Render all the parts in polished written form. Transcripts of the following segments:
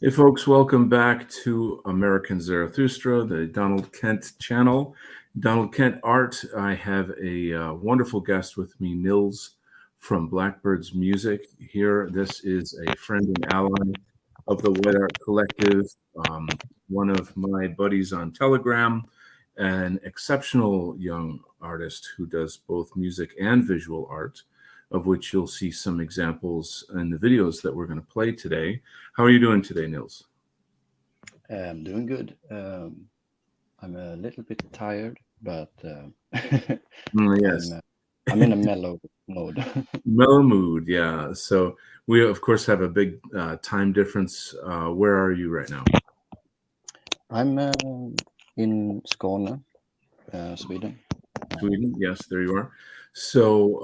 Hey, folks, welcome back to American Zarathustra, the Donald Kent channel. Donald Kent Art. I have a wonderful guest with me, Nils from Blackbirds Music here. This is a friend and ally of the White Art Collective, one of my buddies on Telegram, an exceptional young artist who does both music and visual art, of which you'll see some examples in the videos that we're going to play today. How are you doing today, Nils? I'm doing good. I'm a little bit tired, but I'm Yes, I'm in a mellow mode. mellow mood. Yeah. So we, of course, have a big time difference. Where are you right now? I'm in Skåne, Sweden. Sweden. Yes, there you are. So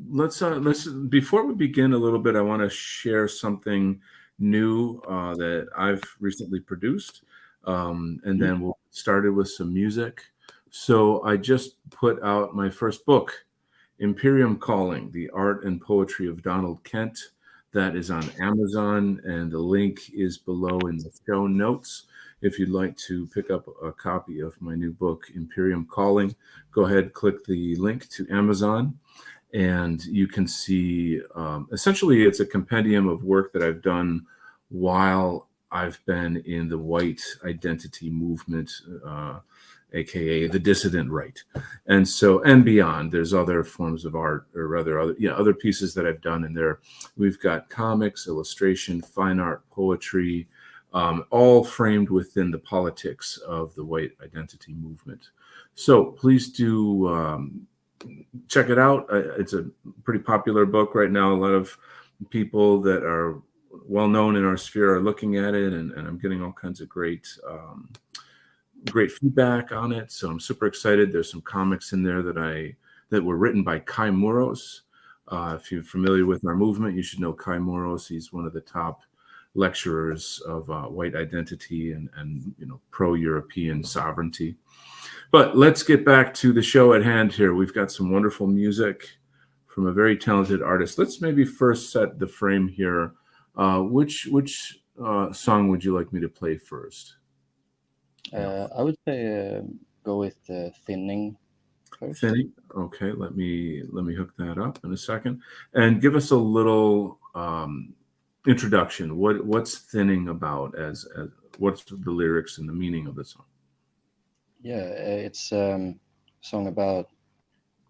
let's before we begin a little bit, I want to share something new that I've recently produced, and Mm. then we'll start it with some music. So I just put out my first book, Imperium Calling: The Art and Poetry of Donald Kent. That is on Amazon, and the link is below in the show notes. If you'd like to pick up a copy of my new book, Imperium Calling, go ahead, click the link to Amazon, and you can see essentially it's a compendium of work that I've done while I've been in the white identity movement, aka the dissident right, and beyond. There's other forms of art, or rather, other pieces that I've done in there. We've got comics, illustration, fine art, poetry, all framed within the politics of the white identity movement. So please do check it out. It's a pretty popular book right now. A lot of people that are well known in our sphere are looking at it, and I'm getting all kinds of great feedback on it. So I'm super excited. There's some comics in there that were written by Kai Muros. If you're familiar with our movement, you should know Kai Muros. He's one of the top lecturers of white identity and pro-European sovereignty. But let's get back to the show at hand here. We've got some wonderful music from a very talented artist. Let's maybe first set the frame here. Which song would you like me to play first? I would say go with thinning first. Thinning. Okay, let me hook that up in a second, and give us a little introduction. What's thinning about? As what's the lyrics and the meaning of the song? Yeah, it's song about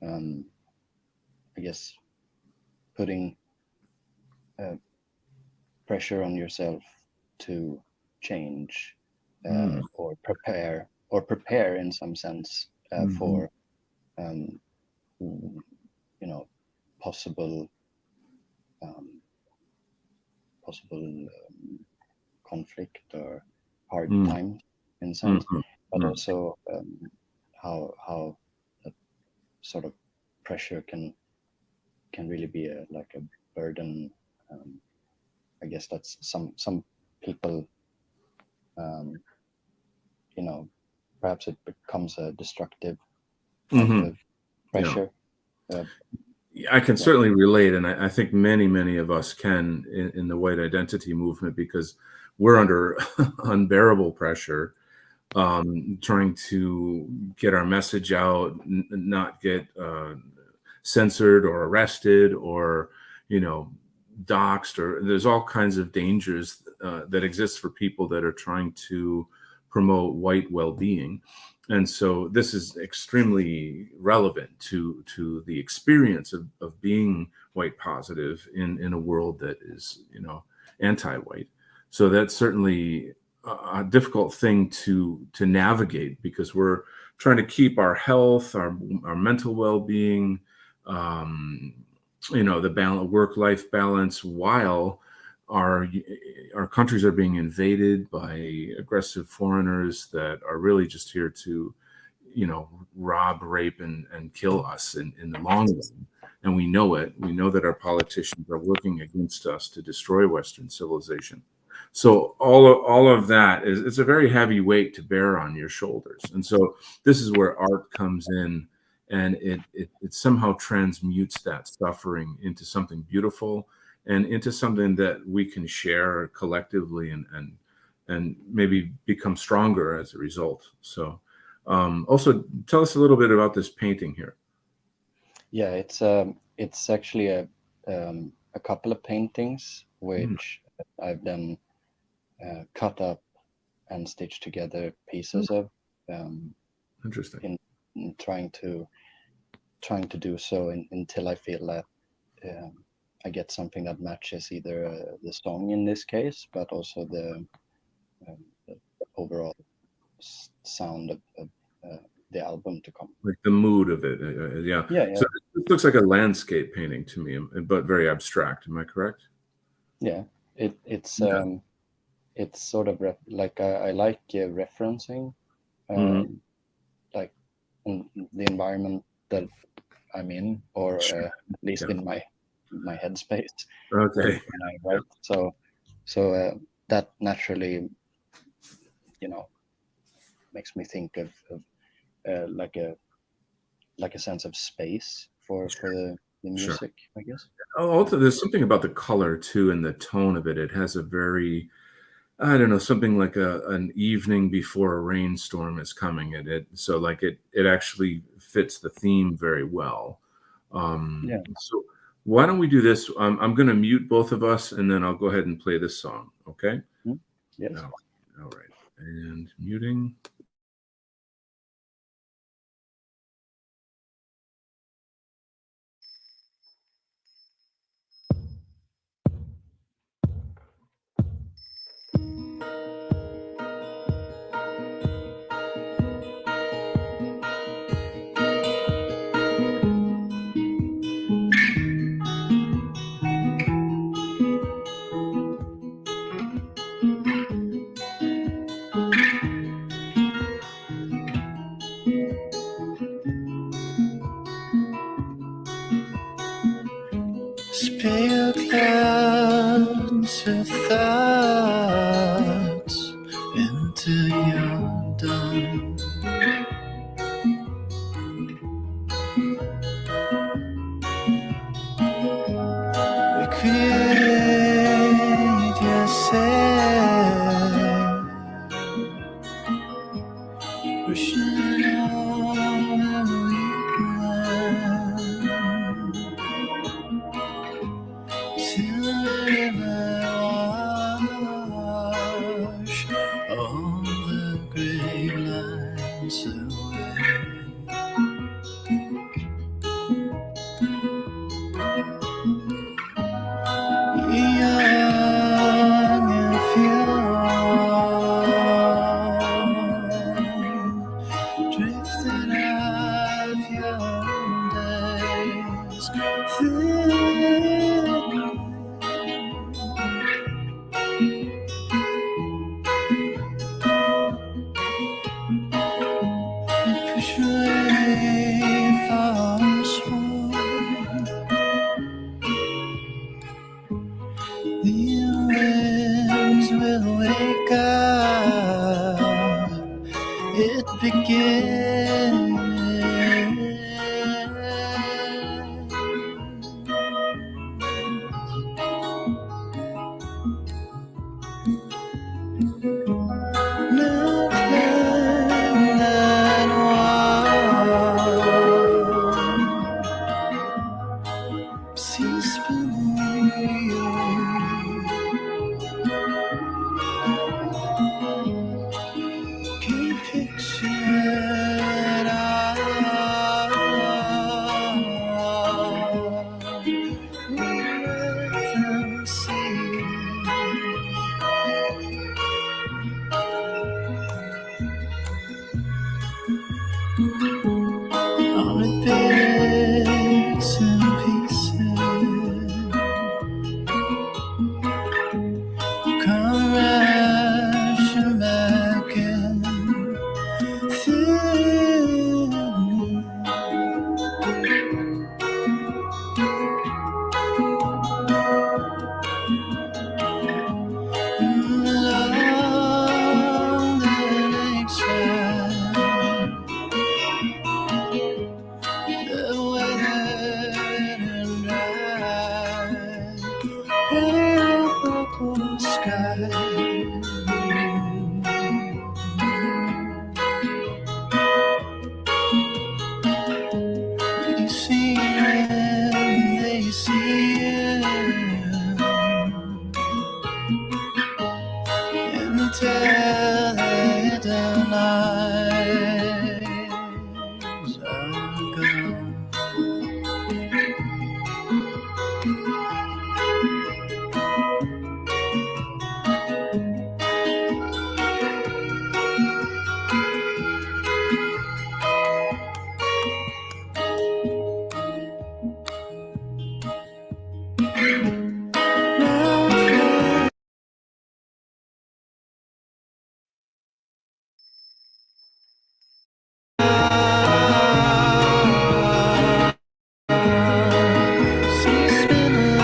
um, I guess putting uh, pressure on yourself to change Mm, or prepare in some sense mhm, for um, mm, you know possible um, possible conflict or hard mm, times in a sense, mhm, but mm, also how that sort of pressure can really be like a burden. Um, I guess that's some people, um, you know, perhaps it becomes a destructive type mhm. of Yeah. pressure. Uh, I can yeah. certainly relate, and I think many of us can in the white identity movement because we're under unbearable pressure, trying to get our message out, not get censored or arrested or you know doxxed, or there's all kinds of dangers that exist for people that are trying to promote white well-being. And so this is extremely relevant to the experience of being white positive in a world that is anti-white. So that's certainly a difficult thing to navigate because we're trying to keep our health, our mental well-being, um, the balance, work-life balance, while our our countries are being invaded by aggressive foreigners that are really just here to rob, rape, and kill us in the long run. And we know it. We know that our politicians are working against us to destroy Western civilization. So all of that is, it's a very heavy weight to bear on your shoulders. And so this is where art comes in, and it somehow transmutes that suffering into something beautiful and into something that we can share collectively and maybe become stronger as a result. So also tell us a little bit about this painting here. Yeah, it's actually a couple of paintings which I've then cut up and stitched together pieces of. Interesting. In trying to do so until I feel that I get something that matches either the song in this case, but also the overall sound of the album to come. Like the mood of it. Yeah. Yeah. So it looks like a landscape painting to me, but very abstract. Am I correct? Yeah. It's sort of like I like referencing like the environment that I'm in, or at least in my headspace. Okay. When I write. So that naturally, makes me think of like a sense of space for the music, I guess. Also, there's something about the color too, and the tone of it. It has a very, I don't know, something like an evening before a rainstorm is coming. So like it actually fits the theme very well. So why don't we do this? I'm going to mute both of us, and then I'll go ahead and play this song. Okay. Yes. All right. And muting. Spill clouds of thoughts into your dawn. Recreate yourself, pushing on a weekend. Till the river wash all the grey lines away. Young and pure, drifting out your days through. Push away false hope. The winds will wake up. It begins. Northland and wild, seas beneath. Keep picture sky. You see him, they see him, until the lights are gone. See spinning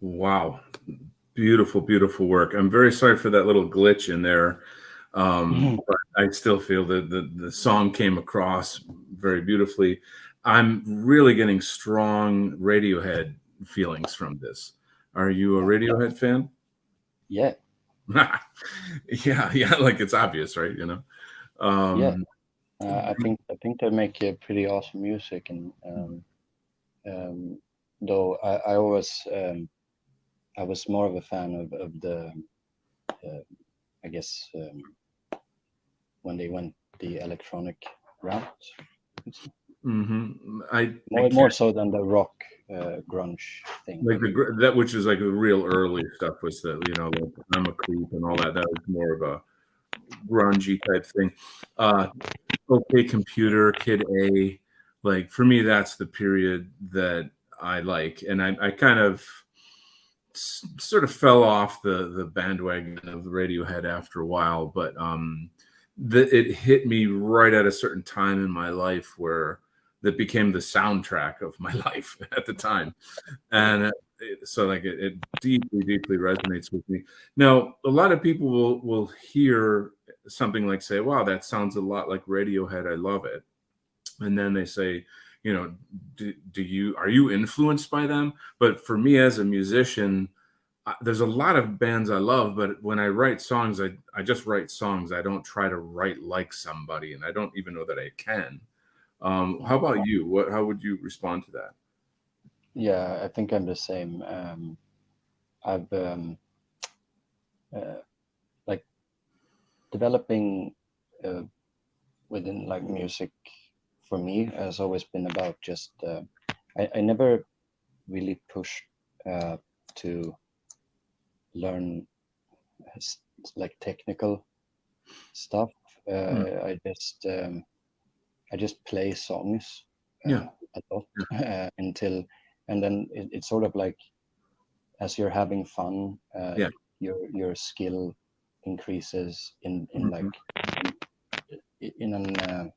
Wow. Beautiful, beautiful work. I'm very sorry for that little glitch in there. But I still feel that the song came across very beautifully. I'm really getting strong Radiohead feelings from this. Are you a Radiohead fan? Yeah, Yeah, like it's obvious, right? You know? yeah. Um, I think they make pretty awesome music, and though I always I was more of a fan of the I guess when they went the electronic route, I more can't so than the rock grunge thing. like that, which is like the real early stuff was the, you know, like I'm a Creep and all that. That was more of a grungy type thing. Okay Computer, Kid A, like for me, that's the period that I like. And I kind of sort of fell off the bandwagon of Radiohead after a while, but it hit me right at a certain time in my life where that became the soundtrack of my life at the time. And so like it deeply, deeply resonates with me. Now, a lot of people will hear something like, say, wow, that sounds a lot like Radiohead. I love it. And then they say, you know, are you influenced by them? But for me as a musician, there's a lot of bands I love, but when I write songs, I just write songs. I don't try to write like somebody, and I don't even know that I can. How about you? How would you respond to that? Yeah, I think I'm the same. I've like developing within like music for me has always been about just I never really pushed to learn like technical stuff. I just play songs Yeah. a lot until, and then it's sort of like as you're having fun, Yeah. your skill increases in like in an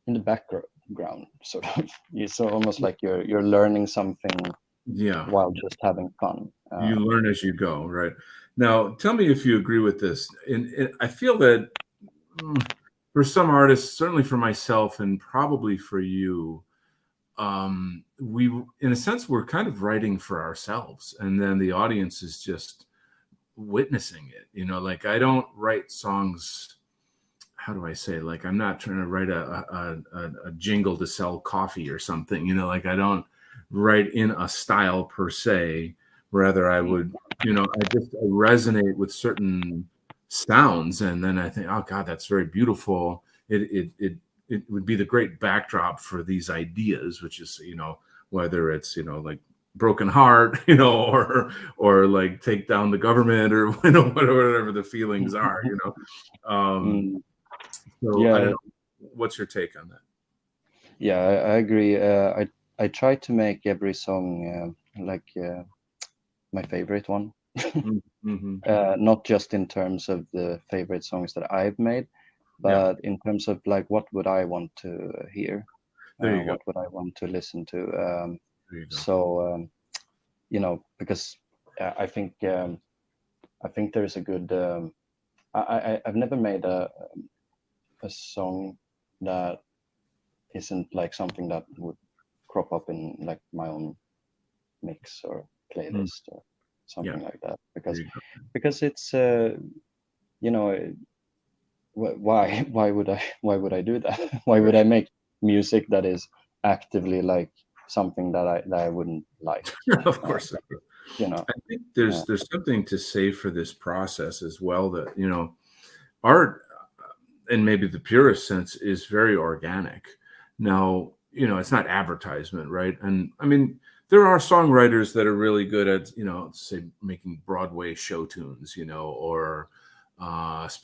in the background sort of. It's almost like you're learning something Yeah. while just having fun. You learn as you go, right? Now, tell me if you agree with this. And I feel that for some artists, certainly for myself, and probably for you, we, in a sense, we're kind of writing for ourselves, and then the audience is just witnessing it. You know, like I don't write songs. how do I say, like, I'm not trying to write a jingle to sell coffee or something, like I don't write in a style per se. Rather, I would, I resonate with certain sounds, and then I think, oh God, that's very beautiful. It would be the great backdrop for these ideas, which is, whether it's, like broken heart, or like take down the government, or whatever the feelings are, Um, so I don't Yeah, know. What's your take on that? yeah, I agree. I try to make every song like my favorite one. Mm-hmm. Not just in terms of the favorite songs that I've made, Yeah, but in terms of like what would I want to hear, there you go. what would I want to listen to. There you go. So because I think there's a good. I've never made a song that isn't like something that would crop up in like my own mix or Mm, playlist or yeah, something like that, there you go. because it's you know why would I do that? Why would I make music that is actively like something that I wouldn't like? Of Uh, course. you know, I think uh, there's something to say for this process as well, that art, in maybe the purest sense, is very organic. Now, it's not advertisement, right? And I mean, there are songwriters that are really good at, say, making Broadway show tunes, or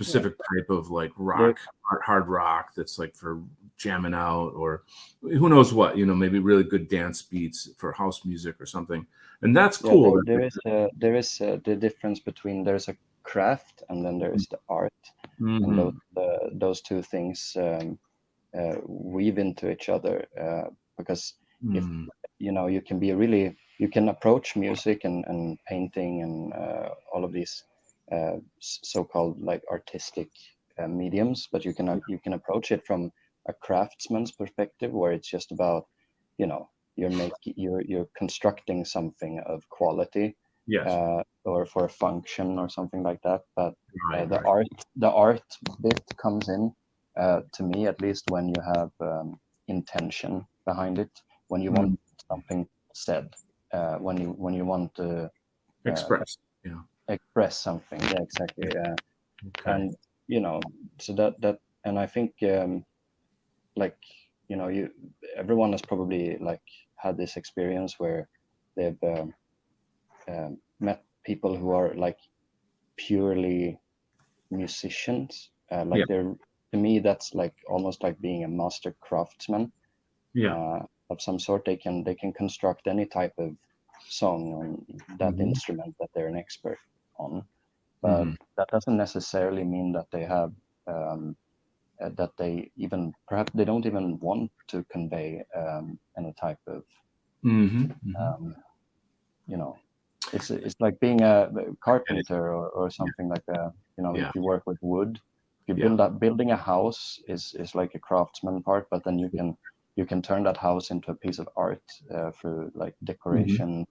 yeah, specific type of like there, rock, hard rock that's like for jamming out, or who knows what, maybe really good dance beats for house music or something. And that's yeah, cool. there is the difference between there's a craft and then there is the art, and Hmm. those two things weave into each other because if Hmm. you can be really you can approach music and painting and all of these so-called like artistic mediums, but you can approach it from a craftsman's perspective where it's just about you know you're constructing something of quality Yes. or for a function or something like that, but Right. the Right. art bit comes in to me at least when you have intention behind it, when you want Mm. something said, when you want to uh, Express. Yeah. express something. Yeah, exactly. Okay. And so that and I think like you everyone has probably like had this experience where they've met people who are like purely musicians. Yeah. Like they're to me that's like almost like being a master craftsman Yeah. uh, of some sort. They can construct any type of song on that Hmm. instrument that they're an expert on, but Hmm. that doesn't necessarily mean that they have that they even perhaps they don't even want to convey any type of Hmm. Hmm. um, you know it's like being a And it, carpenter or yeah. something like Yeah. if you work with wood, if you Yeah. building a house is like a craftsman part, but then you can turn that house into a piece of art through like Hmm. decoration,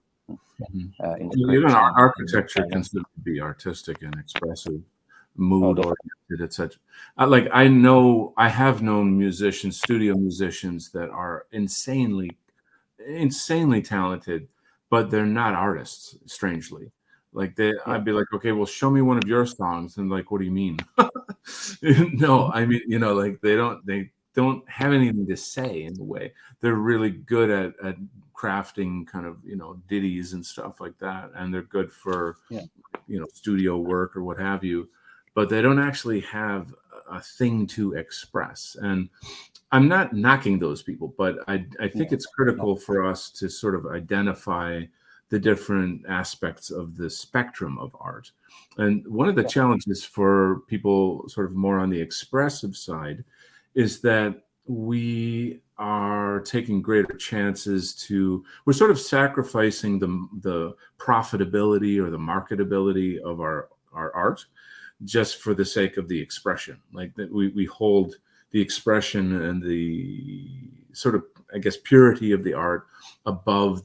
Hmm. Even integration and architecture can styling. still be artistic and expressive, Oh, mood definitely. oriented, etc. Like, I have known musicians, studio musicians, that are insanely talented, but they're not artists, strangely. Like, Yeah, I'd be like, okay, well, show me one of your songs. And like, what do you mean? No, I mean, like they don't have anything to say in a way. They're really good at crafting kind of, ditties and stuff like that. And they're good for, yeah, studio work or what have you, but they don't actually have a thing to express. And I'm not knocking those people, but I think no, it's no, critical for us to sort of identify the different aspects of the spectrum of art. And one of the yeah, challenges for people sort of more on the expressive side is that we are taking greater chances we're sort of sacrificing the profitability or the marketability of our art just for the sake of the expression. Like, that we hold the expression and the sort of, I guess, purity of the art above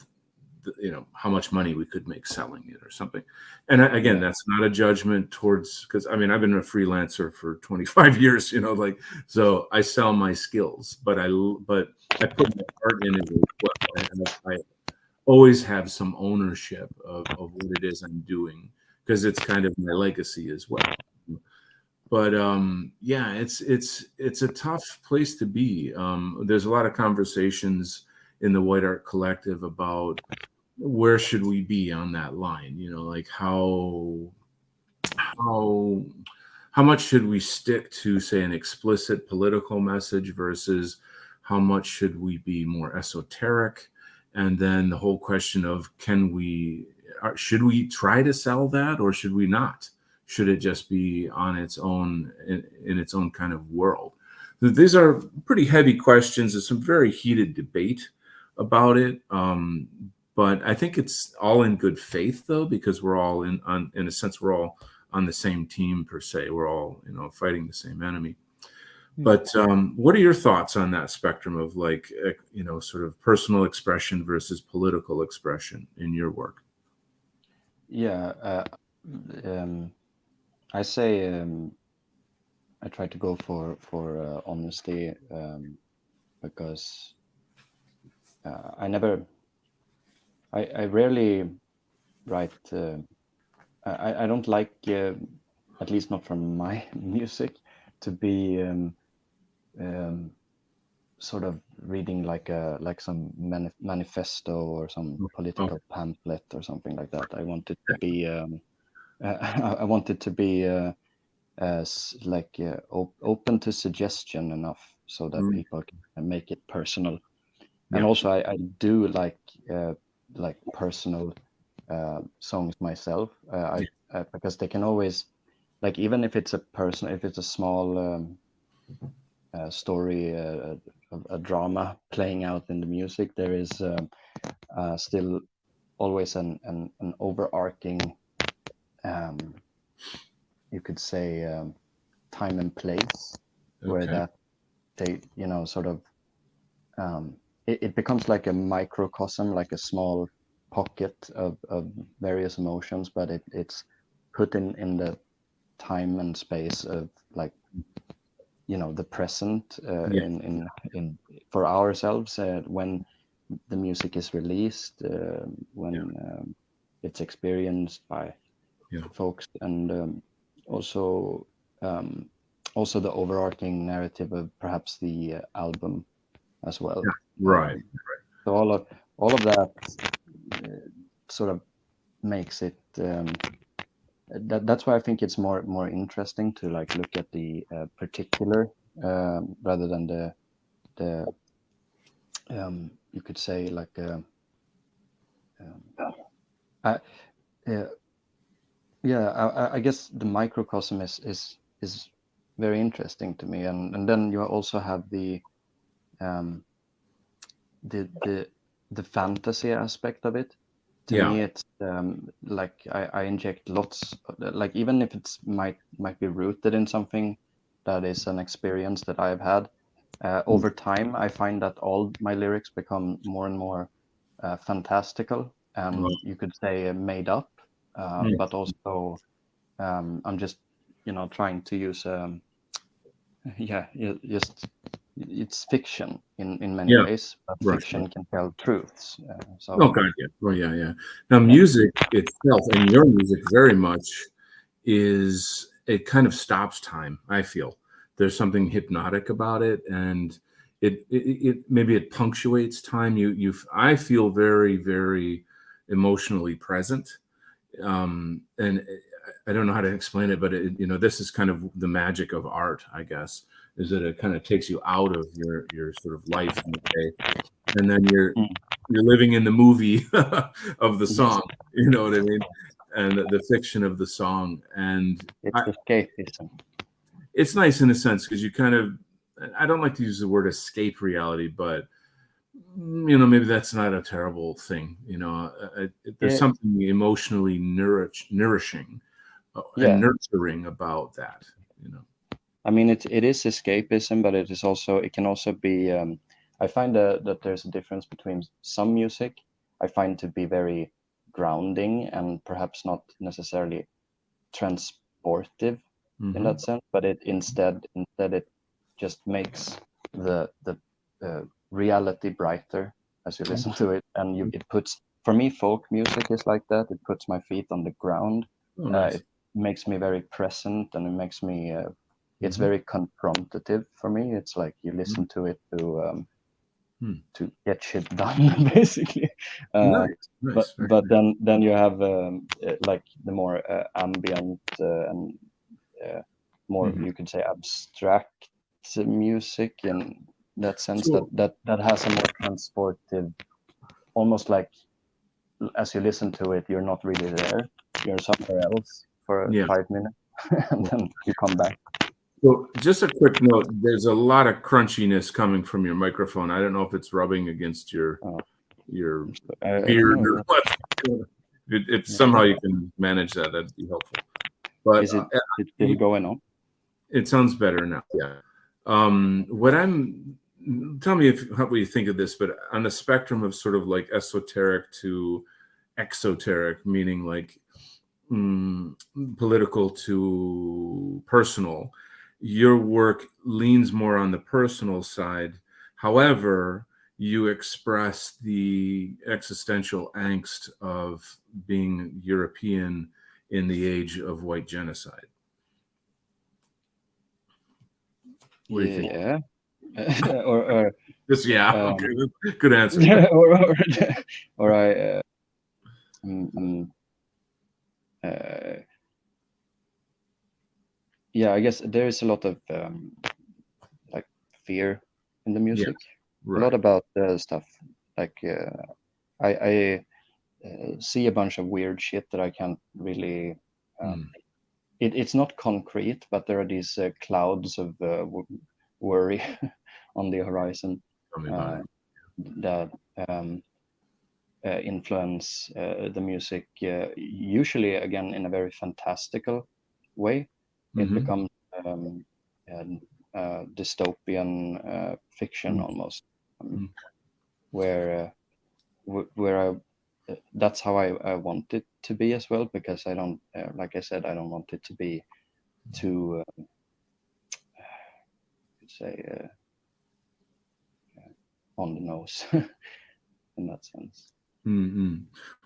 how much money we could make selling it or something. And again, that's not a judgment towards, because I mean, I've been a freelancer for 25 years, like, so I sell my skills, but I put my heart in it as well. And I always have some ownership of what it is I'm doing, because it's kind of my legacy as well. But yeah, it's a tough place to be. There's a lot of conversations in the White Art Collective about where should we be on that line, like how much should we stick to, say, an explicit political message versus how much should we be more esoteric? And then the whole question of should we try to sell that, or should we not? Should it just be on its own, in its own kind of world? These are pretty heavy questions. There's some very heated debate about it. But I think it's all in good faith, though, because we're all in a sense, we're all on the same team per se. We're all, fighting the same enemy. But what are your thoughts on that spectrum of, like, sort of personal expression versus political expression in your work? Yeah, I say I try to go for honesty, because I rarely write. I don't like, at least not from my music, to be sort of reading like some manifesto or some political pamphlet or something like that. I want it to be I want it to be open to suggestion enough so that people can make it personal. And also I do like personal songs myself, because they can always, like, even if it's a small story, a drama playing out in the music, there is still always an overarching, you could say, time and place, where that they, sort of, it becomes like a microcosm, like a small pocket of various emotions, but it's put in the time and space of, like, the present, in for ourselves, when the music is released, when it's experienced by folks, and also the overarching narrative of perhaps the album as well. Right. So all of that sort of makes it. That's why I think it's more interesting to, like, look at the particular, rather than the you could say, like, I guess the microcosm is very interesting to me, and then you also have the fantasy aspect of it. To me, it's like I inject lots, like, even if it's might be rooted in something that is an experience that I've had, over time, I find that all my lyrics become more and more fantastical, and you could say made up, but also I'm just trying to use just, it's fiction in many ways, but fiction can tell truths. Now, music itself, and your music very much, it kind of stops time. I feel there's something hypnotic about it, and it maybe it punctuates time. I feel very, very emotionally present, and I don't know how to explain it, but this is kind of the magic of art, I guess, is that it kind of takes you out of your sort of life in the day, and then you're living in the movie of the song. You know what I mean? And the fiction of the song, and it's escapism. It's nice in a sense, because you kind of, I don't like to use the word escape reality, but maybe that's not a terrible thing. There's something emotionally nourishing and nurturing about that. I mean, it is escapism, but it can also be. I find that there's a difference between some music. I find to be very grounding and perhaps not necessarily transportive in that sense, but it instead it just makes the reality brighter as you listen to it, and it puts, for me, folk music is like that. It puts my feet on the ground. Oh, nice. It makes me very present, and it makes me it's very confrontative for me. It's like you listen to it to get shit done, basically. Nice. But then you have like the more ambient and more, you could say, abstract music in that sense, that has a more transportive, almost like as you listen to it, you're not really there. You're somewhere else for 5 minutes, and then you come back. So just a quick note, there's a lot of crunchiness coming from your microphone. I don't know if it's rubbing against your beard or what. If somehow you can manage that, that'd be helpful. But is it still going on? It sounds better now, yeah. Tell me what you think of this, but on the spectrum of sort of like esoteric to exoteric, meaning like political to personal, your work leans more on the personal side. However, you express the existential angst of being European in the age of white genocide. What do you think? or Just okay. Good answer. or I yeah, I guess there is a lot of like fear in the music. A lot about stuff like I see a bunch of weird shit that I can't really it's not concrete, but there are these clouds of worry on the horizon that influence the music, usually again in a very fantastical way. It becomes dystopian fiction almost, where I that's how I want it to be as well, because I don't like I said, I don't want it to be too say on the nose in that sense.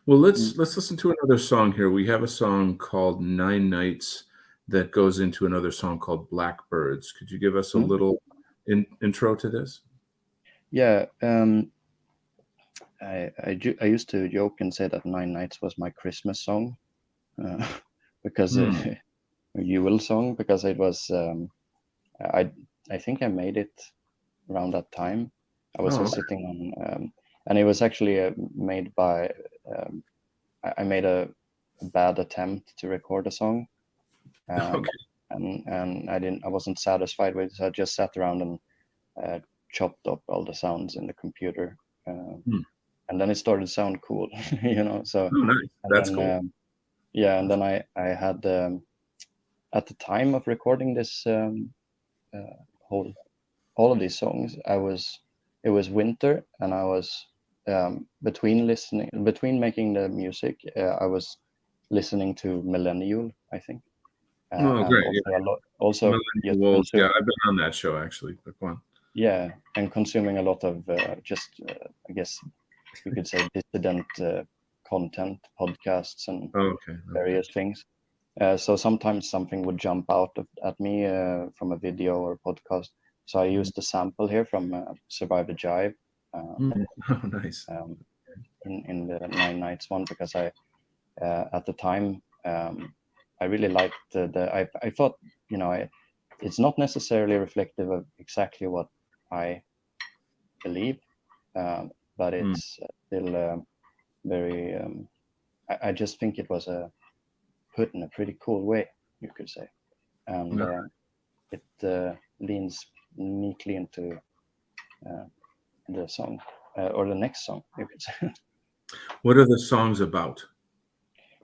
Well, let's listen to another song here. We have a song called 9 Nights that goes into another song called Blackbirds. Could you give us a little intro to this? Yeah, I used to joke and say that 9 Nights was my Christmas song, because a Yule song, because it was I think I made it around that time. I was sitting on and it was actually made by I made a bad attempt to record a song, and I wasn't satisfied with it, so I just sat around and chopped up all the sounds in the computer, and then it started to sound cool, you know. So nice. That's cool. Yeah, and then I had at the time of recording this all of these songs, it was winter, and I was between making the music, I was listening to Millennial, I think. Great. Also Wolves. Yeah, I've been on that show actually. Fun. Yeah, and consuming a lot of just I guess you could say dissident content, podcasts, and various things. So sometimes something would jump out at me from a video or podcast. So I used a sample here from Survive the Jive. Nice. In the 9 Nights one, because I at the time I really liked I thought, you know, it's not necessarily reflective of exactly what I believe, but it's still very I just think it was put in a pretty cool way, you could say, and it leans neatly into the song or the next song, you could say. What are the songs about?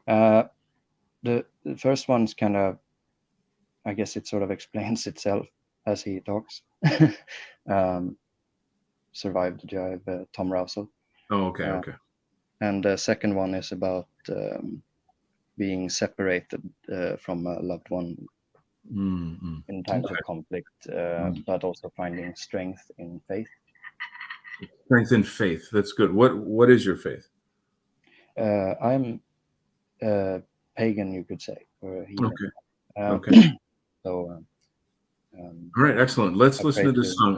The first one's kind of, I guess it sort of explains itself as he talks. Survive the Jive, Tom Rousel. Oh, okay. And the second one is about being separated from a loved one Mm-hmm. in times of conflict, but also finding strength in faith. Strength in faith. That's good. What is your faith? I'm pagan, you could say, or a heathen. Okay. So All right, excellent. Let's I listen to pray this to- song.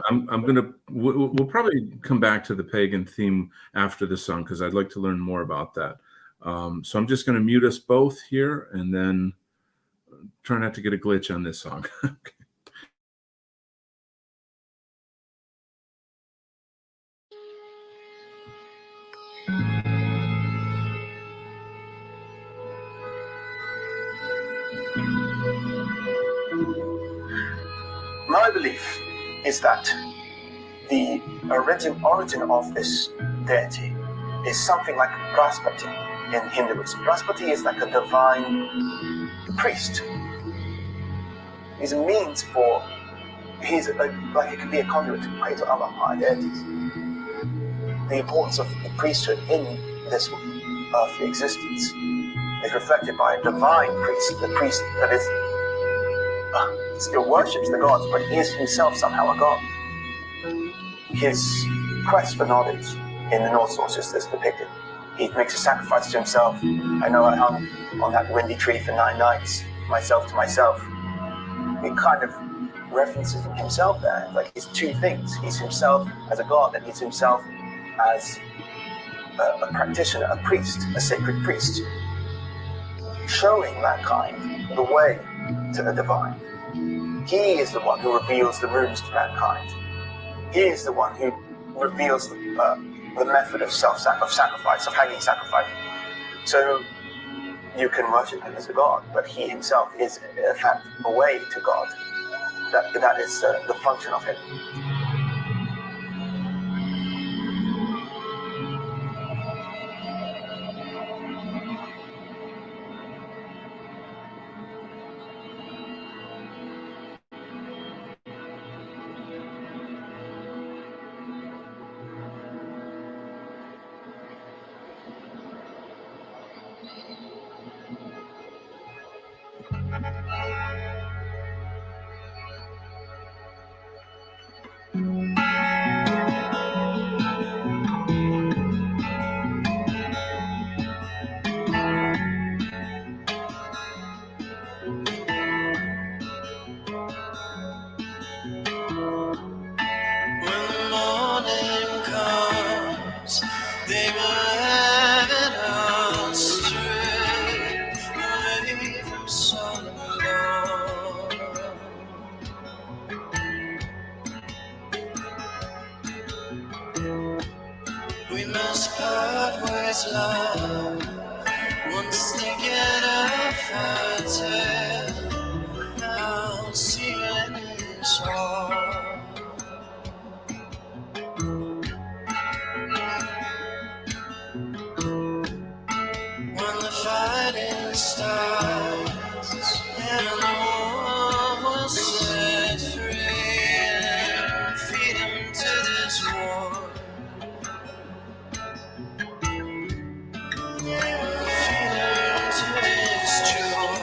We'll probably come back to the pagan theme after the song because I'd like to learn more about that. So I'm just going to mute us both here and then try not to get a glitch on this song. My belief is that the origin of this deity is something like Braspati in Hinduism. Braspati is like a divine priest. He's a means for, like it can be a conduit to pray to other higher deities. The importance of the priesthood in this earthly existence is reflected by a divine priest, the priest that is still worships the gods, but he is himself somehow a god. His quest for knowledge in the Norse sources is depicted. He makes a sacrifice to himself. I know I hung on that windy tree for 9 nights, myself to myself. He kind of references himself there. Like he's two things. He's himself as a god, and he's himself as a practitioner, a priest, a sacred priest, showing mankind the way to the divine. He is the one who reveals the runes to mankind. He is the one who reveals the method of sacrifice, of hanging sacrifice. So you can worship him as a god, but he himself is, in fact, a way to God. That is the function of him. When the morning comes, they will have it all straight away from sun and dawn. We must part ways, love, once they get off our tail. I'll see you in this war. When the fighting starts and the war will set free and feed him to this war. Feed him to this joy.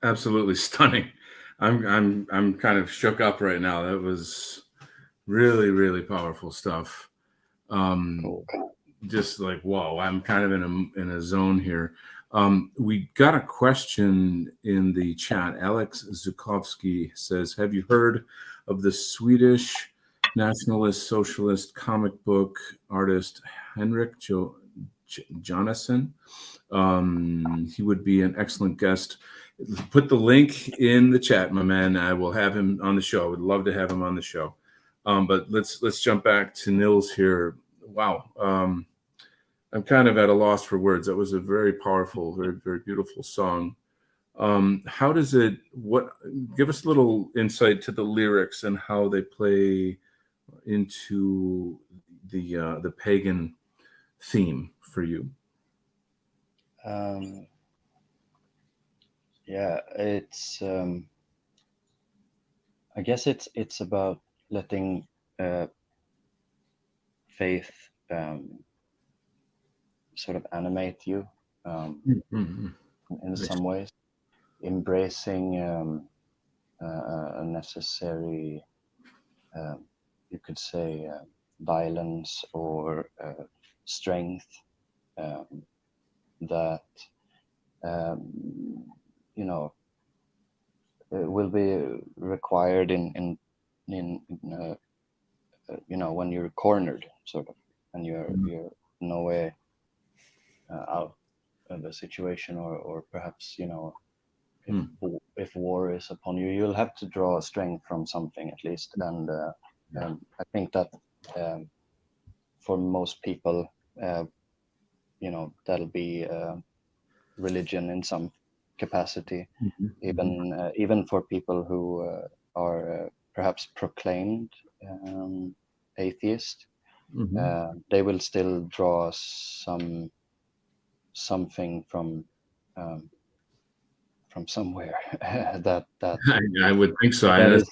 Absolutely stunning. I'm kind of shook up right now. That was really, really powerful stuff. Um, Cool. just like, whoa, I'm kind of in a zone here. We got a question in the chat. Alex Zukovsky says, have you heard of the Swedish nationalist socialist comic book artist Henrik Jonasson? He would be an excellent guest. Put the link in the chat, my man. I will have him on the show. I would love to have him on the show. But let's jump back to Nils here. Wow. I'm kind of at a loss for words. That was a very powerful, very, very beautiful song. How does it, give us a little insight to the lyrics and how they play into the pagan theme for you? Yeah, it's I guess it's about letting faith sort of animate you in some ways, embracing a necessary, you could say, violence or strength that you know will be required in you know, when you're cornered, sort of, and you're no way out of a situation, or perhaps, you know, if war is upon you, you'll have to draw strength from something at least. And I think that for most people, you know, that'll be religion in some capacity. Even for people who are perhaps proclaimed atheist, they will still draw something from somewhere. that I would think so. that is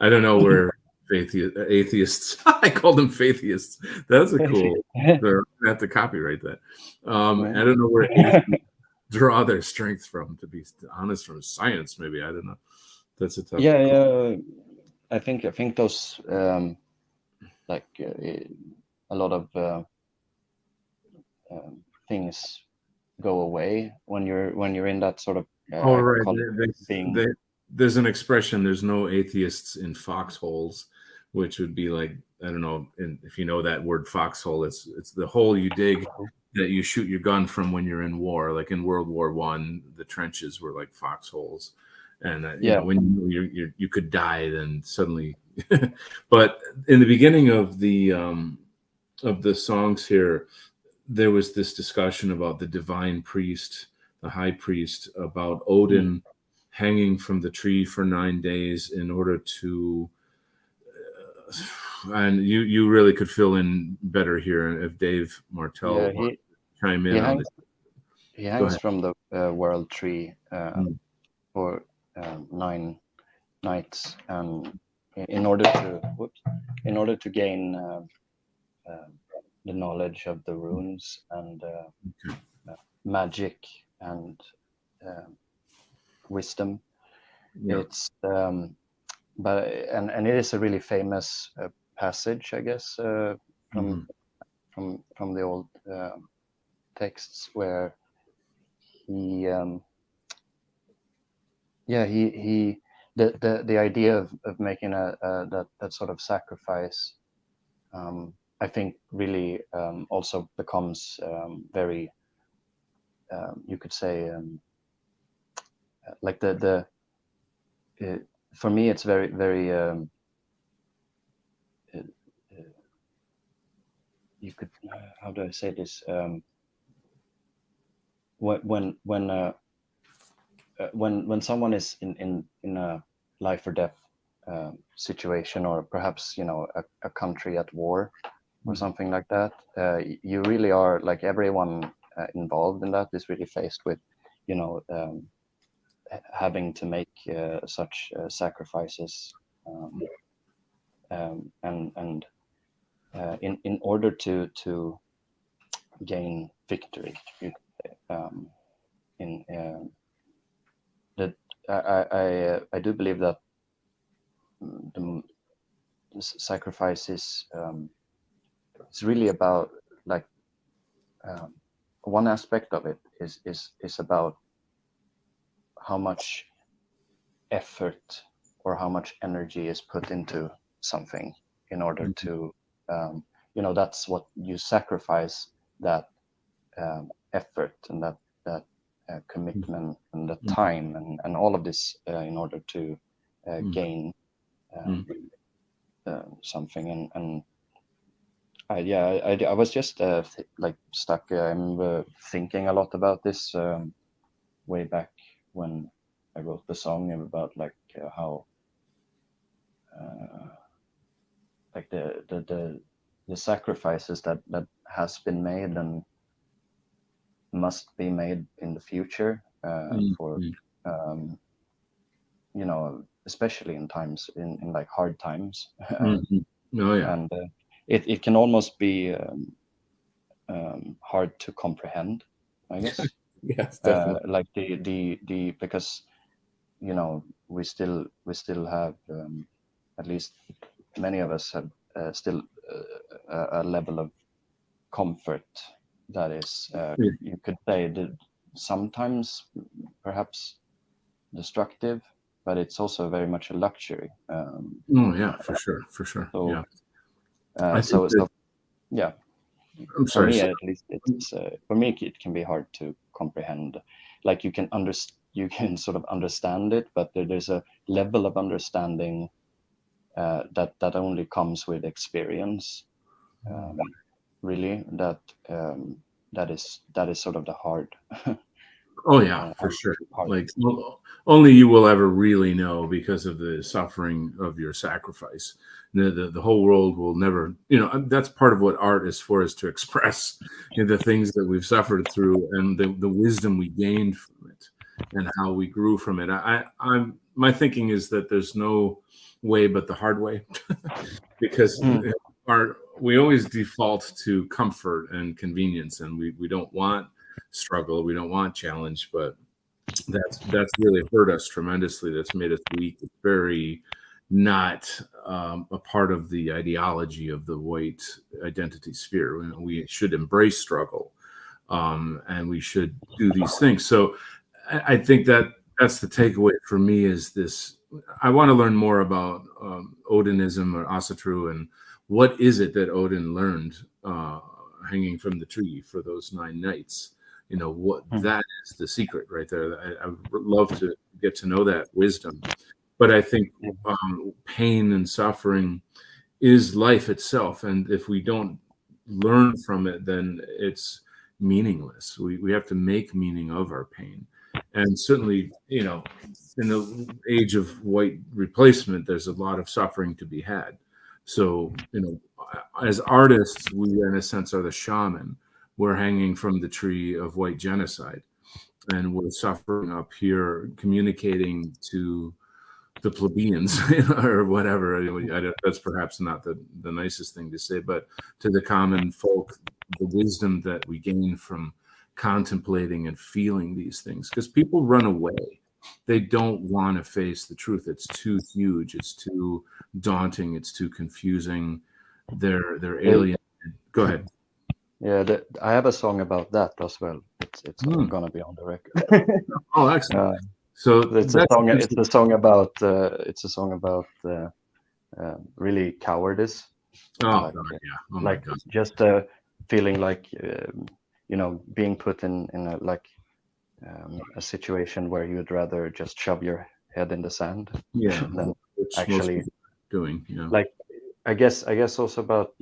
I don't know where atheists. I call them faitheists. That's a cool. I have to copyright that. I don't know where atheists draw their strength from. To be honest, from science, maybe. I don't know. That's a tough. Yeah. I think those like a lot of things go away when you're in that sort of right. There's an expression, there's no atheists in foxholes, which would be like, I don't know, if you know that word foxhole, it's the hole you dig that you shoot your gun from when you're in war. Like in World War I, the trenches were like foxholes, and you know, when you could die then suddenly. But in the beginning of the songs here, there was this discussion about the divine priest, the high priest, about Odin hanging from the tree for 9 days in order to, and you really could fill in better here if Dave Martell chime in on this. He hangs from the world tree for 9 nights, and in order to gain the knowledge of the runes and magic and wisdom. It's but it is a really famous passage, I guess, from the old texts, where he the idea of making that sort of sacrifice, I think really also becomes very, you could say, like for me it's very, very you could, how do I say this, when someone is in a life or death situation, or perhaps, you know, a country at war or something like that, you really are, like, everyone involved in that is really faced with, you know, having to make such sacrifices, and in order to gain victory, in I do believe that the sacrifice is it's really about like one aspect of it is about how much effort or how much energy is put into something in order to that's what you sacrifice, that effort and that commitment and the time and all of this in order to gain something. And I was just like stuck. I'm thinking a lot about this way back when I wrote the song about like how like the sacrifices that has been made and must be made in the future for especially in times in like hard times. Oh yeah. And it can almost be hard to comprehend, I guess. Yes, definitely. Like the because we still have at least many of us have still a level of comfort that is you could say that sometimes perhaps destructive, but it's also very much a luxury. Oh yeah, for sure. So, Yeah. So yeah. I'm For sorry. me, at least, it's for me it can be hard to comprehend. Like you can sort of understand it, but there's a level of understanding that only comes with experience. Really, that is sort of the hard. Oh yeah, for sure. Hard. Like only you will ever really know because of the suffering of your sacrifice. The whole world will never, that's part of what art is for, is to express the things that we've suffered through and the wisdom we gained from it and how we grew from it. My thinking is that there's no way but the hard way because we always default to comfort and convenience, and we don't want struggle, we don't want challenge, but that's really hurt us tremendously. That's made us weak. It's very not a part of the ideology of the white identity sphere. We should embrace struggle, and we should do these things. So I think that's the takeaway for me, is this: I want to learn more about Odinism or Asatru, and what is it that Odin learned hanging from the tree for those 9 nights. What that is the secret right there. I would love to get to know that wisdom. But I think pain and suffering is life itself. And if we don't learn from it, then it's meaningless. We have to make meaning of our pain. And certainly, in the age of white replacement, there's a lot of suffering to be had. So, as artists, we in a sense are the shaman. We're hanging from the tree of white genocide, and we're suffering up here, communicating to the plebeians or whatever. That's perhaps not the nicest thing to say, but to the common folk, the wisdom that we gain from contemplating and feeling these things. Because people run away. They don't want to face the truth. It's too huge. It's too daunting. It's too confusing. They're alien. Go ahead. Yeah, I have a song about that as well. It's gonna be on the record. Oh, excellent. So it's a song about really cowardice. Oh, God, yeah. Oh, like just feeling like being put in a situation where you'd rather just shove your head in the sand. Yeah, than which actually doing. Like I guess also about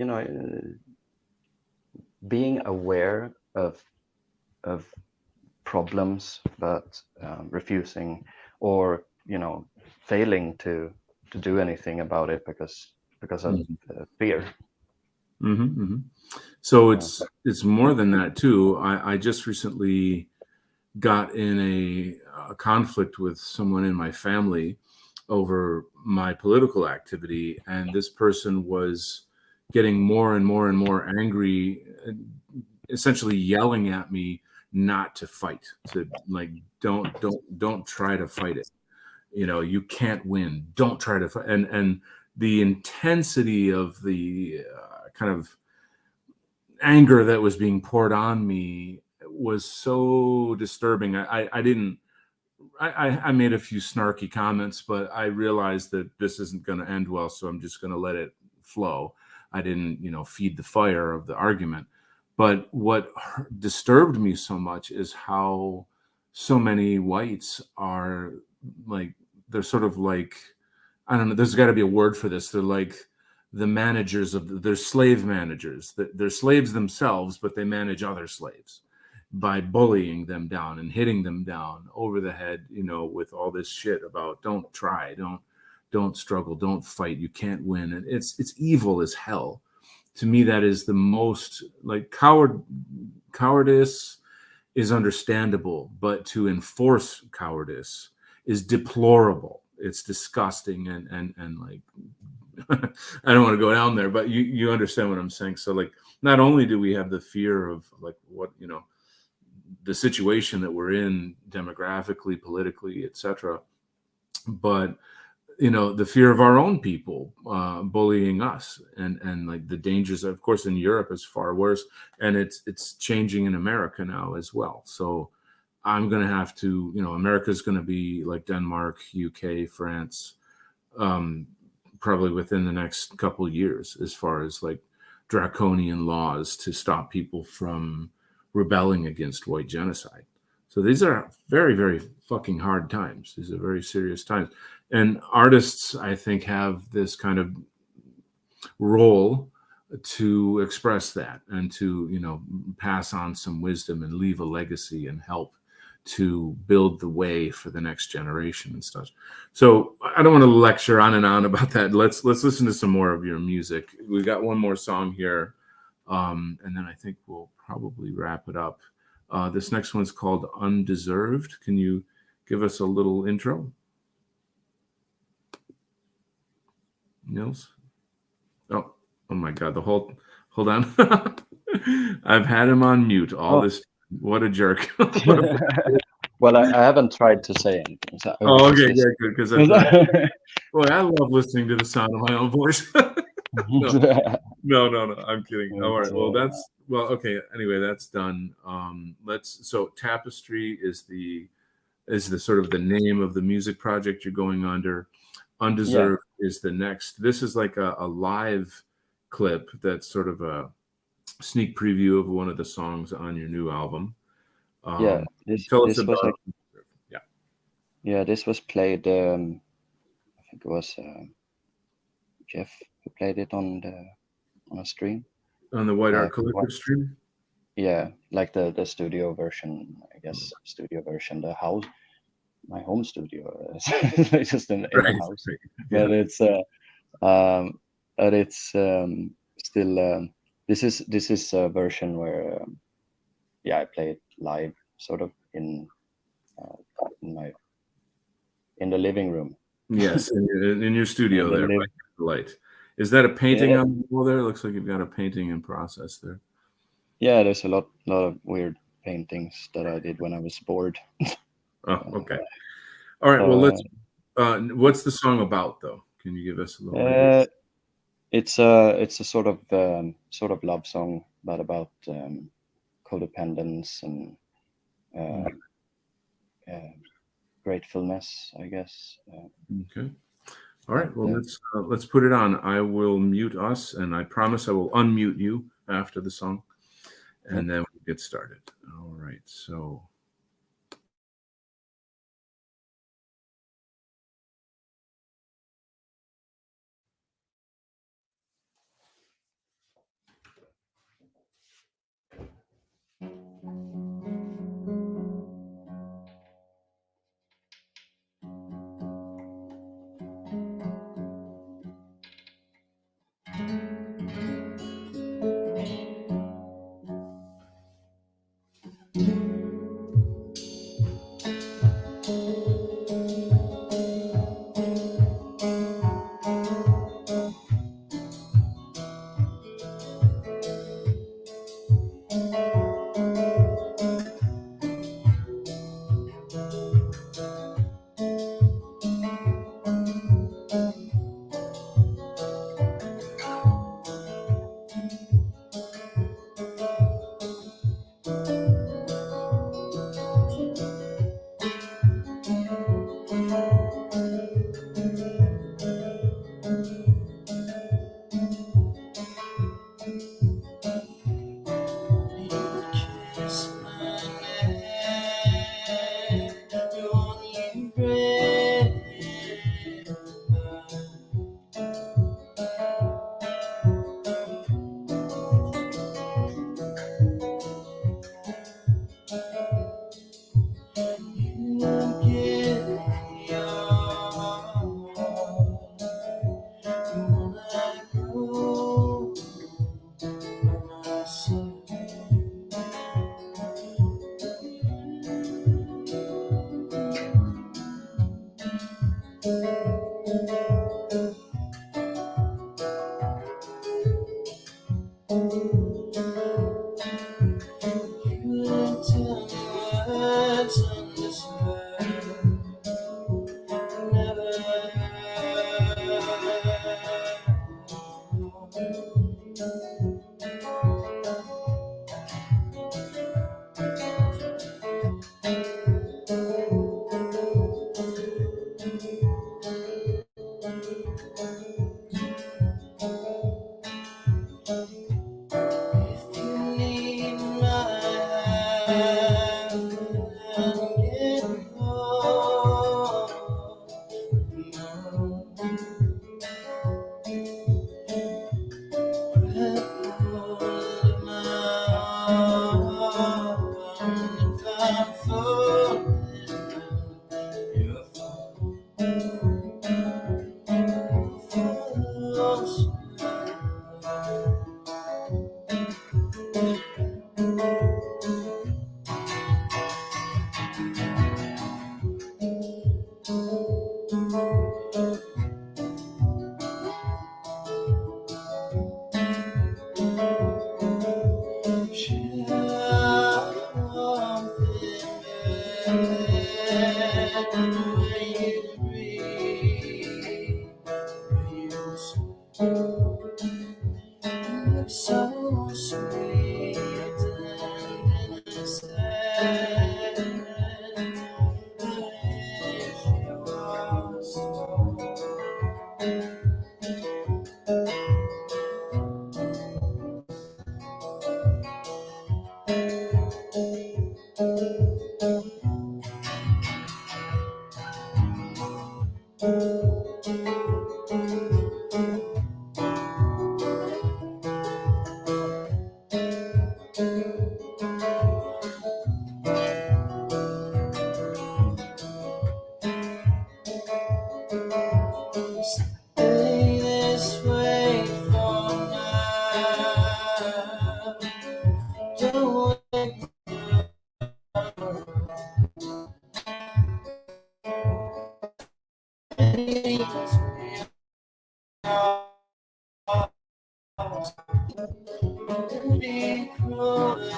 being aware of problems, but refusing or failing to do anything about it because of fear. So it's more than that too. I just recently got in a conflict with someone in my family over my political activity, and this person was getting more and more and more angry, essentially yelling at me not to fight, to like don't try to fight it. You can't win. Don't try to fight. And the intensity of the kind of anger that was being poured on me was so disturbing. I didn't. I made a few snarky comments, but I realized that this isn't going to end well, so I'm just going to let it flow. I didn't, feed the fire of the argument. But what disturbed me so much is how so many whites are like, they're sort of like, I don't know, there's got to be a word for this. They're like the managers they're slave managers. They're slaves themselves, but they manage other slaves by bullying them down and hitting them down over the head, with all this shit about don't try, don't struggle, don't fight, you can't win. And it's evil as hell. To me, that is the most, like, cowardice is understandable, but to enforce cowardice is deplorable. It's disgusting and like, I don't want to go down there, but you understand what I'm saying. So, like, not only do we have the fear of, like, what, the situation that we're in demographically, politically, etc., but the fear of our own people bullying us, and like the dangers, of course, in Europe is far worse, and it's changing in America now as well. So I'm going to have to, America's going to be like Denmark, UK, France, probably within the next couple of years, as far as like draconian laws to stop people from rebelling against white genocide. So these are very, very fucking hard times. These are very serious times. And artists, I think, have this kind of role to express that and to, pass on some wisdom and leave a legacy and help to build the way for the next generation and stuff. So I don't want to lecture on and on about that. Let's listen to some more of your music. We got one more song here, and then I think we'll probably wrap it up. This next one's called Undeserved. Can you give us a little intro, Nils? Oh my God, hold on. I've had him on mute all this. What a jerk. Well, I haven't tried to say anything. So okay, yeah, good. Because boy, I love listening to the sound of my own voice. No, I'm kidding. All right, well, okay. Anyway, that's done. So Tapestry is the sort of the name of the music project you're going under. Undeserved is the next. This is like a live clip that's sort of a sneak preview of one of the songs on your new album. Tell us about. This was played. I think it was Jeff who played it on a stream. On the White Art Collective stream. Yeah, like the studio version, I guess. Studio version, the house, my home studio, it's just in the house. Right. Yeah. But it's still. This is a version where I play it live, sort of in the living room. Yes, in your studio there, by the light. Is that a painting on the wall there? It looks like you've got a painting in process there. Yeah, there's a lot of weird paintings that I did when I was bored. Oh, okay. All right. Well, let's. What's the song about, though? Can you give us a little idea? It's a sort of love song, but about codependence and gratefulness, I guess. Okay. All right. Well, let's put it on. I will mute us, and I promise I will unmute you after the song, and then we'll get started. All right. So. So sweet and innocent. If you was stay this way for now. Don't wake be cruel.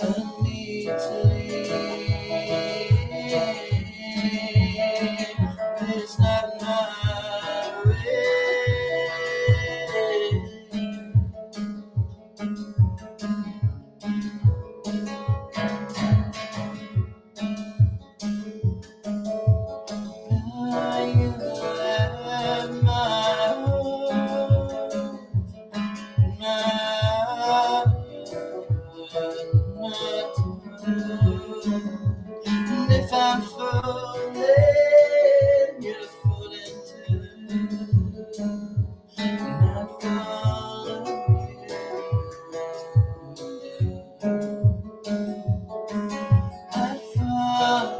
I need to leave, but it's not my way. Now you have my heart, and if I'm falling, you're falling too. And I follow you. I follow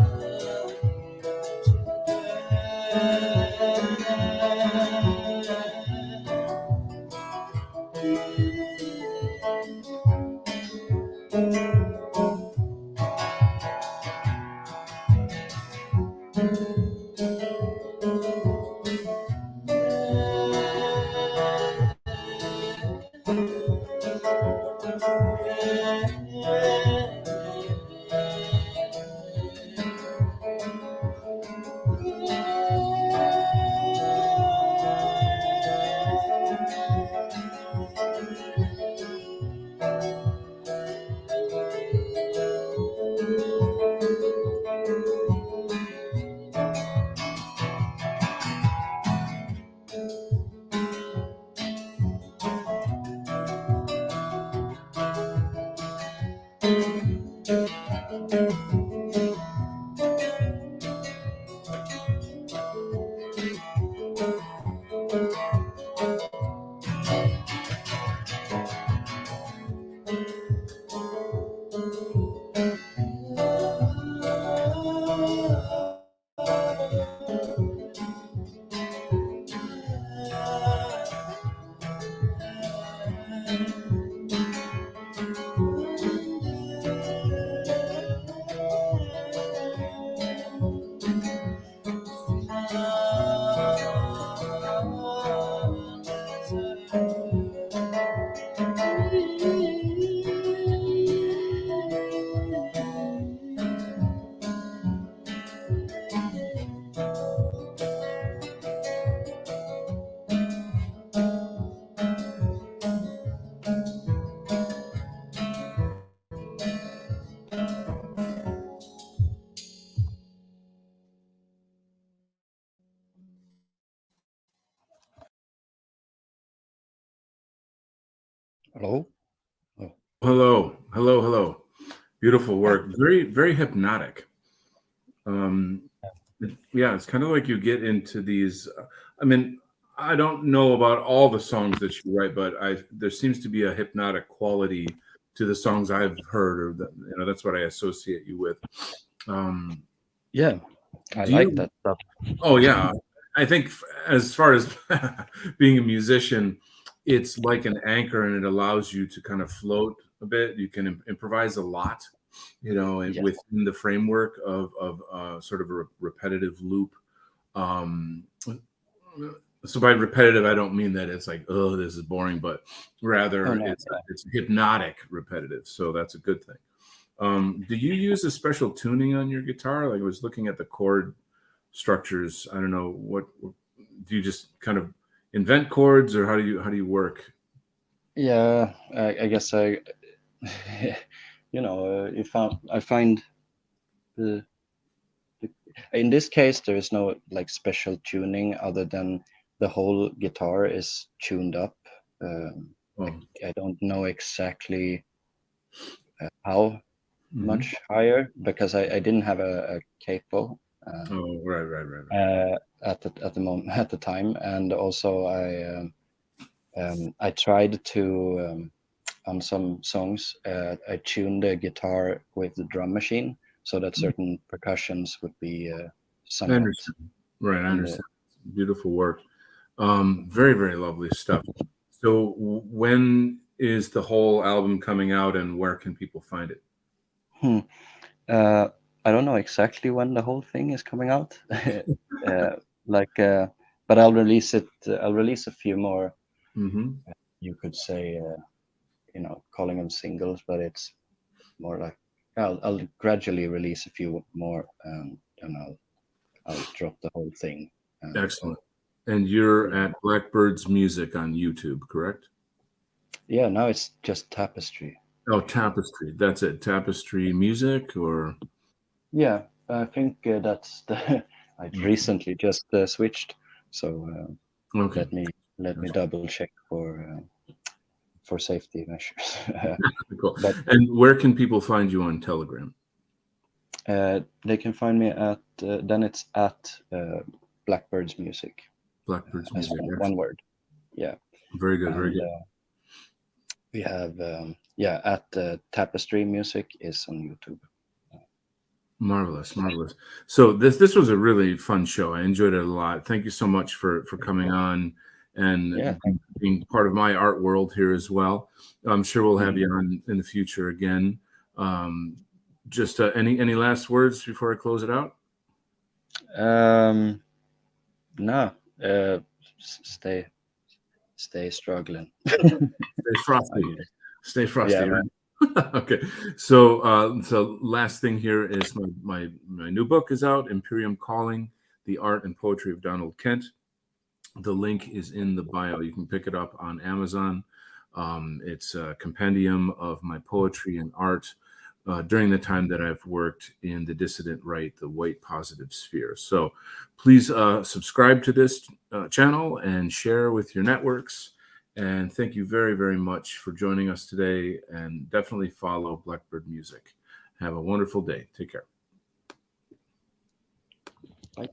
Hello. Oh, Hello, hello, hello. Beautiful work. Very, very hypnotic. Um, yeah, it's kind of like you get into these. I mean, I don't know about all the songs that you write, but there seems to be a hypnotic quality to the songs I've heard, or that's what I associate you with. Um, yeah, I do like you? that stuff. Oh yeah, I think as far as being a musician, it's like an anchor, and it allows you to kind of float a bit. You can improvise a lot, and Yes. within the framework of sort of a repetitive loop. Um, so by repetitive, I don't mean that it's like, oh, this is boring, but Oh rather no. it's hypnotic repetitive. So that's a good thing. Do you use a special tuning on your guitar? Like I was looking at the chord structures. I don't know what do you just kind of invent chords, or how do you work? Yeah, I guess I find the, in this case there is no like special tuning other than the whole guitar is tuned up. Oh, I don't know exactly how mhm. much higher because I didn't have a capo Oh, right. at the moment at the time, and also I tried to on some songs I tuned the guitar with the drum machine so that certain percussions would be I somewhat understand. Right, I on the. understand. Beautiful work. Very, very lovely stuff. So, when is the whole album coming out, and where can people find it? Hmm. Uh, I don't know exactly when the whole thing is coming out. Like, but I'll release it. I'll release a few more. Hmm. You could say, calling them singles, but it's more like I'll gradually release a few more, and I'll drop the whole thing soon. Excellent. And you're Yeah. at Blackbirds Music on YouTube, correct? Yeah, now it's just Tapestry Oh, actually. Tapestry. That's it. Tapestry Music, or Yeah, I think that's the. I okay. recently just switched, so Okay. let me Gotcha. double check for safety measures. Cool. But And where can people find you on Telegram? they can find me at then it's at Blackbirds Music Blackbirds as Music. one Excellent. word. Yeah, Very good. Very and good. we have at Tapestry Music is on YouTube. Marvelous, marvelous. So this was a really fun show. I enjoyed it a lot. Thank you so much for coming on Yeah. and being part of my art world here as well. I'm sure we'll have Mhm. you on in the future again. Um, just any last words before I close it out? No, stay struggling. Stay I frosty. guess. Stay Yeah, frosty. man. Right? Okay. So last thing here is my new book is out, Imperium Calling: The Art and Poetry of Donald Kent. The link is in the bio. You can pick it up on Amazon. It's a compendium of my poetry and art during the time that I've worked in the dissident right, the white positive sphere. So please subscribe to this channel and share with your networks. And thank you very, very much for joining us today. And definitely follow Blackbird Music. Have a wonderful day. Take care. Bye.